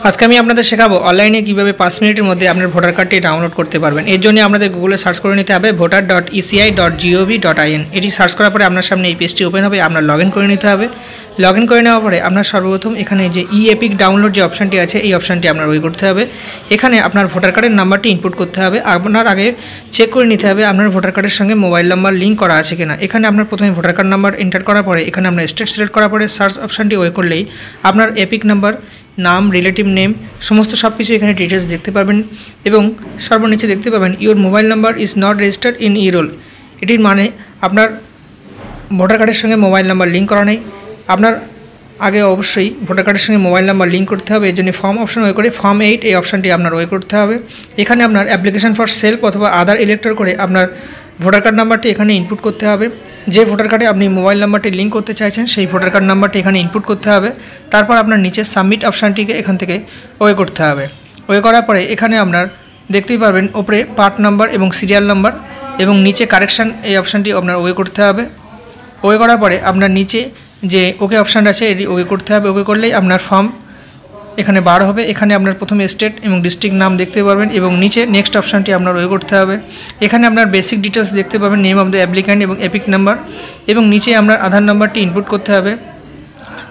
আজকে আমি আপনাদের শেখাবো অনলাইনে কিভাবে 5 মিনিটের মধ্যে আপনার ভোটার কার্ডটি ডাউনলোড করতে পারবেন। এর জন্য আপনাদের গুগলে সার্চ করে নিতে হবে voter.eci.gov.in। এটি সার্চ করার পরে আপনার সামনে এই পেজটি ওপেন হবে। আপনার লগইন করে নিতে হবে। লগইন করে নেওয়ার পরে আপনার সর্বপ্রথম এখানে যে ই-এপিক ডাউনলোড যে অপশানটি আছে এই অপশানটি আপনার ওই করতে হবে। এখানে আপনার ভোটার কার্ডের নাম্বারটি ইনপুট করতে হবে। আপনার আগে চেক করে নিতে হবে আপনার ভোটার কার্ডের সঙ্গে মোবাইল নাম্বার লিঙ্ক করা আছে কিনা। এখানে আপনার প্রথমে ভোটার কার্ড নাম্বার এন্টার করার পরে এখানে আপনার স্টেট সিলেক্ট করার পরে সার্চ অপশানটি ওই করলেই আপনার এপিক নাম্বার, নাম, রিলেটিভ নেম সমস্ত সব কিছু এখানে ডিটেলস দেখতে পারবেন এবং সর্বনিচে দেখতে পাবেন your mobile number is not registered in e roll. এটির মানে আপনার ভোটার কার্ডের সঙ্গে মোবাইল নাম্বার লিঙ্ক করা নেই। আপনার আগে অবশ্যই ভোটার কার্ডের সঙ্গে মোবাইল নাম্বার লিঙ্ক করতে হবে। এর জন্য ফর্ম অপশন ওয়ে করে ফর্ম 8 এই অপশানটি আপনার ওয়ে করতে হবে। এখানে আপনার অ্যাপ্লিকেশন ফর সেলফ অথবা আদার ইলেক্টর করে আপনার ভোটার কার্ড নাম্বারটি এখানে ইনপুট করতে হবে। যে ভোটার কার্ডে আপনি মোবাইল নাম্বারটি লিঙ্ক করতে চাইছেন সেই ভোটার কার্ড নাম্বারটি এখানে ইনপুট করতে হবে। তারপর আপনার নিচে সাবমিট অপশানটিকে এখান থেকে ওয়ে করতে হবে। ওয়ে করার পরে এখানে আপনার দেখতেই পারবেন ওপরে পার্ট নাম্বার এবং সিরিয়াল নাম্বার এবং নিচে কারেকশান এই অপশানটি আপনার ওয়ে করতে হবে। ওয়ে করার পরে আপনার নিচে যে ওকে অপশান আছে এটি ওকে করতে হবে। ওকে করলেই আপনার ফর্ম এখানে বার হবে। এখানে আপনার প্রথমে স্টেট এবং ডিস্ট্রিক্ট নাম দেখতে পারবেন এবং নিচে নেক্সট অপশানটি আপনার ওয়ে করতে হবে। এখানে আপনার বেসিক ডিটেলস দেখতে পাবেন, নেম অফ দ্য অ্যাপ্লিক্যান্ট এবং এপিক নাম্বার এবং নিচে আপনার আধার নাম্বারটি ইনপুট করতে হবে।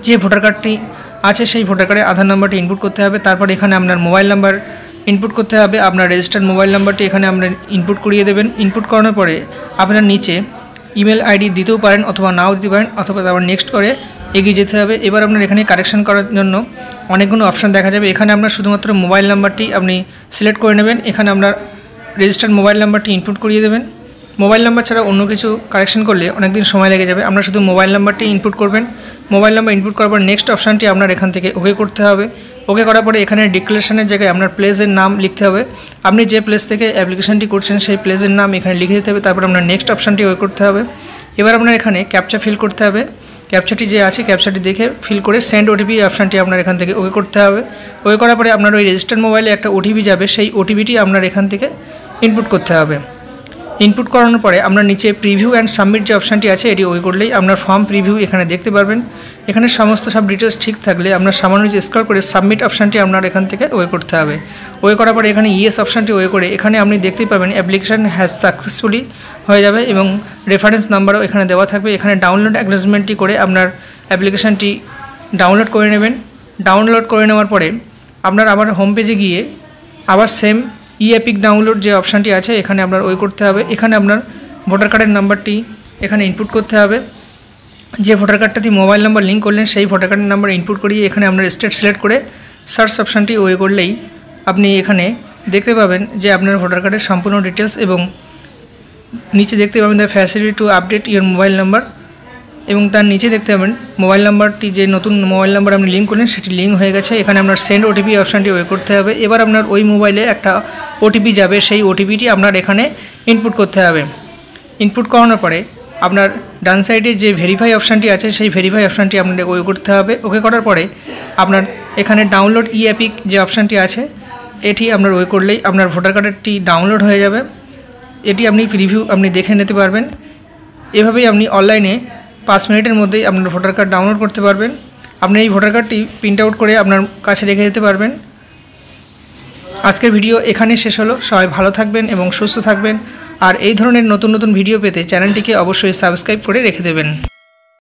যে ভোটার কার্ডটি আছে সেই ভোটার কার্ডের আধার নাম্বারটি ইনপুট করতে হবে। তারপর এখানে আপনার মোবাইল নাম্বার ইনপুট করতে হবে। আপনার রেজিস্টার্ড মোবাইল নাম্বারটি এখানে আপনার ইনপুট করিয়ে দেবেন। ইনপুট করানোর পরে আপনার নিচে ইমেল আইডি দিতেও পারেন অথবা নাও দিতে পারেন অথবা তারপর নেক্সট করে এগিয়ে যেতে হবে। এবার আপনার এখানে কারেকশন করার জন্য অনেকগুলো অপশান দেখা যাবে। এখানে আপনার শুধুমাত্র মোবাইল নাম্বারটি আপনি সিলেক্ট করে নেবেন। এখানে আপনার রেজিস্টার্ড মোবাইল নাম্বারটি ইনপুট করিয়ে দেবেন। মোবাইল নাম্বার ছাড়া অন্য কিছু কারেকশন করলে অনেক দিন সময় লেগে যাবে। আপনার শুধু মোবাইল নাম্বারটি ইনপুট করবেন। মোবাইল নাম্বার ইনপুট করার পর নেক্সট অপশানটি আপনার এখান থেকে ওকে করতে হবে। ওকে করার পরে এখানে ডিক্লারেশনের জায়গায় আপনার প্লেসের নাম লিখতে হবে। আপনি যে প্লেস থেকে অ্যাপ্লিকেশনটি করছেন সেই প্লেসের নাম এখানে লিখে দিতে হবে। তারপর আপনার নেক্সট অপশানটি ওয়ে করতে হবে। এবার আপনার এখানে ক্যাপচা ফিল করতে হবে। ক্যাপচাটি যে আছে ক্যাপচাটি দেখে ফিল করে সেন্ড ওটিপি অপশানটি আপনার এখান থেকে ওকে করতে হবে। ওকে করার পরে আপনার ওই রেজিস্টার্ড মোবাইলে একটা ওটিপি যাবে, সেই ওটিপিটি আপনার এখান থেকে ইনপুট করতে হবে। ইনপুট করানোর পরে আপনার নিচে প্রিভিউ অ্যান্ড সাবমিট যে অপশানটি আছে এটি ওই করলেই আপনার ফর্ম প্রিভিউ এখানে দেখতে পারবেন। এখানে সমস্ত সব ডিটেলস ঠিক থাকলে আপনার সামান্য নিচে স্ক্রল করে সাবমিট অপশানটি আপনার এখান থেকে ওয়ে করতে হবে। ওয়ে করার পরে এখানে ইয়েস অপশানটি ওয়ে করে এখানে আপনি দেখতেই পাবেন অ্যাপ্লিকেশন হ্যাজ সাকসেসফুলি হয়ে যাবে এবং রেফারেন্স নাম্বারও এখানে দেওয়া থাকবে। এখানে ডাউনলোড অ্যাকনলেজমেন্টটি করে আপনার অ্যাপ্লিকেশানটি ডাউনলোড করে নেবেন। ডাউনলোড করে নেওয়ার পরে আপনার আবার হোম পেজে গিয়ে আবার সেম ই-এপিক ডাউনলোড যে অপশানটি আছে এখানে আপনার ওই করতে হবে। এখানে আপনার ভোটার কার্ডের নাম্বারটি এখানে ইনপুট করতে হবে। যে ভোটার কার্ডটাতে মোবাইল নাম্বার লিঙ্ক করলেন সেই ভোটার কার্ডের নাম্বার ইনপুট করিয়ে এখানে আপনার স্টেট সিলেক্ট করে সার্চ অপশানটি ওয়ে করলেই আপনি এখানে দেখতে পাবেন যে আপনার ভোটার কার্ডের সম্পূর্ণ ডিটেলস এবং নিচে দেখতে পাবেন the facility to update your mobile number এবং তার নিচে দেখতে পাবেন মোবাইল নাম্বারটি যে নতুন মোবাইল নাম্বার আপনি লিঙ্ক করলেন সেটি লিঙ্ক হয়ে গেছে। এখানে আপনার সেন্ড ওটিপি অপশানটি ওয়ে করতে হবে। এবার আপনার ওই মোবাইলে একটা ওটিপি যাবে, সেই ওটিপিটি আপনার এখানে ইনপুট করতে হবে। ইনপুট করানোর পরে আপনার ডান সাইডে যে ভেরিফাই অপশানটি আছে সেই ভেরিফাই অপশানটি আপনাকে ওয়ে করতে হবে। ওকে করার পরে আপনার এখানে ডাউনলোড ই-এপিক যে অপশানটি আছে এটি আপনার ওয়ে করলেই আপনার ভোটার কার্ডটি ডাউনলোড হয়ে যাবে। এটি আপনি প্রিভিউ আপনি দেখে নিতে পারবেন। এভাবেই আপনি অনলাইনে 5 মিনিটের মধ্যেই আপনার ভোটার কার্ড ডাউনলোড করতে পারবেন। আপনি এই ভোটার কার্ডটি প্রিন্ট আউট করে আপনার কাছে রেখে দিতে পারবেন। আজকের ভিডিও এখানে শেষ হলো। সবাই ভালো থাকবেন এবং সুস্থ থাকবেন। আর এই ধরনের নতুন নতুন ভিডিও পেতে চ্যানেলটিকে অবশ্যই সাবস্ক্রাইব করে রেখে দেবেন।